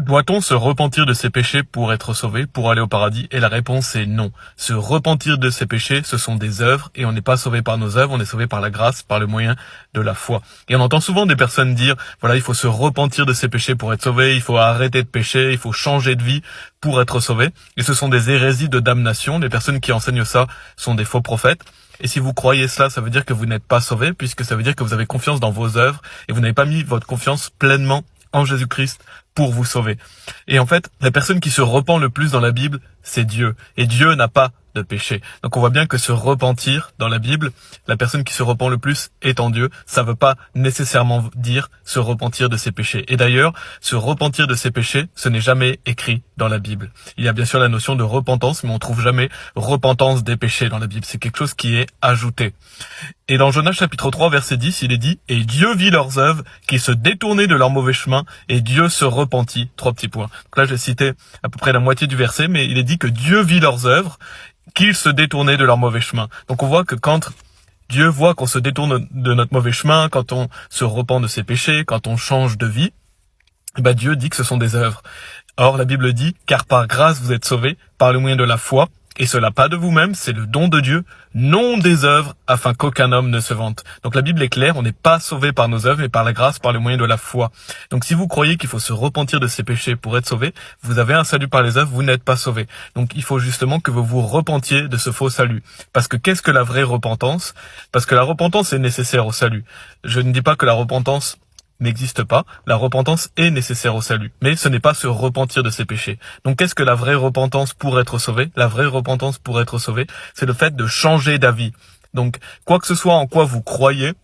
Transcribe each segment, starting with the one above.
Doit-on se repentir de ses péchés pour être sauvé, pour aller au paradis? Et la réponse est non. Se repentir de ses péchés, ce sont des œuvres, et on n'est pas sauvé par nos œuvres, on est sauvé par la grâce, par le moyen de la foi. Et on entend souvent des personnes dire, voilà, il faut se repentir de ses péchés pour être sauvé, il faut arrêter de pécher, il faut changer de vie pour être sauvé. Et ce sont des hérésies de damnation. Les personnes qui enseignent ça sont des faux prophètes. Et si vous croyez cela, ça veut dire que vous n'êtes pas sauvé, puisque ça veut dire que vous avez confiance dans vos œuvres, et vous n'avez pas mis votre confiance pleinement en Jésus-Christ pour vous sauver. Et en fait, la personne qui se repent le plus dans la Bible, c'est Dieu. Et Dieu n'a pas de péché. Donc on voit bien que se repentir dans la Bible, la personne qui se repent le plus est en Dieu. Ça veut pas nécessairement dire se repentir de ses péchés. Et d'ailleurs, se repentir de ses péchés, ce n'est jamais écrit dans la Bible. Il y a bien sûr la notion de repentance, mais on trouve jamais repentance des péchés dans la Bible. C'est quelque chose qui est ajouté. Et dans Jonas chapitre 3 verset 10, il est dit « Et Dieu vit leurs œuvres, qui se détournaient de leur mauvais chemin, et Dieu se repentit. » 3 petits points. Donc là, j'ai cité à peu près la moitié du verset, mais il est dit que Dieu vit leurs œuvres, qu'ils se détournaient de leur mauvais chemin. Donc on voit que quand Dieu voit qu'on se détourne de notre mauvais chemin, quand on se repent de ses péchés, quand on change de vie, Dieu dit que ce sont des œuvres. Or, la Bible dit « Car par grâce vous êtes sauvés, par le moyen de la foi, et cela pas de vous-même, c'est le don de Dieu, non des œuvres, afin qu'aucun homme ne se vante. » Donc la Bible est claire, on n'est pas sauvé par nos œuvres, mais par la grâce, par le moyen de la foi. Donc si vous croyez qu'il faut se repentir de ses péchés pour être sauvé, vous avez un salut par les œuvres, vous n'êtes pas sauvé. Donc il faut justement que vous vous repentiez de ce faux salut. Parce que qu'est-ce que la vraie repentance? Parce que la repentance est nécessaire au salut. Je ne dis pas que la repentance n'existe pas, la repentance est nécessaire au salut, mais ce n'est pas se repentir de ses péchés. Donc qu'est-ce que la vraie repentance pour être sauvé? La vraie repentance pour être sauvé, c'est le fait de changer d'avis. Donc quoi que ce soit en quoi vous croyez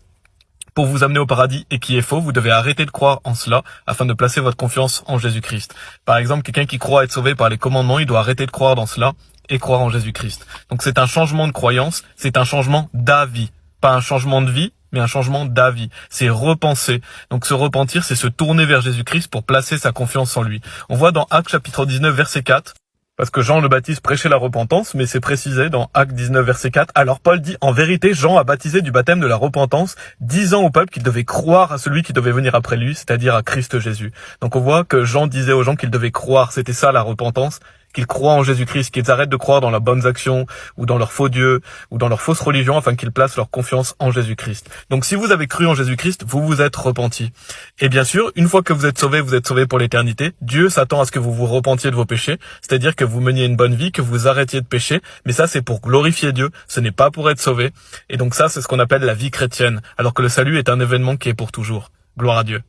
pour vous amener au paradis et qui est faux, vous devez arrêter de croire en cela afin de placer votre confiance en Jésus-Christ. Par exemple, quelqu'un qui croit être sauvé par les commandements, il doit arrêter de croire dans cela et croire en Jésus-Christ. Donc c'est un changement de croyance, c'est un changement d'avis, pas un changement de vie, mais un changement d'avis. C'est repenser. Donc se repentir, c'est se tourner vers Jésus-Christ pour placer sa confiance en lui. On voit dans Actes chapitre 19 verset 4, parce que Jean le Baptiste prêchait la repentance, mais c'est précisé dans Actes 19 verset 4. Alors Paul dit, en vérité, Jean a baptisé du baptême de la repentance, disant au peuple qu'il devait croire à celui qui devait venir après lui, c'est-à-dire à Christ Jésus. Donc on voit que Jean disait aux gens qu'ils devaient croire, c'était ça la repentance, qu'ils croient en Jésus-Christ, qu'ils arrêtent de croire dans leurs bonnes actions, ou dans leurs faux dieux, ou dans leur fausse religion, afin qu'ils placent leur confiance en Jésus-Christ. Donc si vous avez cru en Jésus-Christ, vous vous êtes repentis. Et bien sûr, une fois que vous êtes sauvés pour l'éternité. Dieu s'attend à ce que vous vous repentiez de vos péchés, c'est-à-dire que vous meniez une bonne vie, que vous arrêtiez de pécher, mais ça c'est pour glorifier Dieu, ce n'est pas pour être sauvé. Et donc ça c'est ce qu'on appelle la vie chrétienne, alors que le salut est un événement qui est pour toujours. Gloire à Dieu.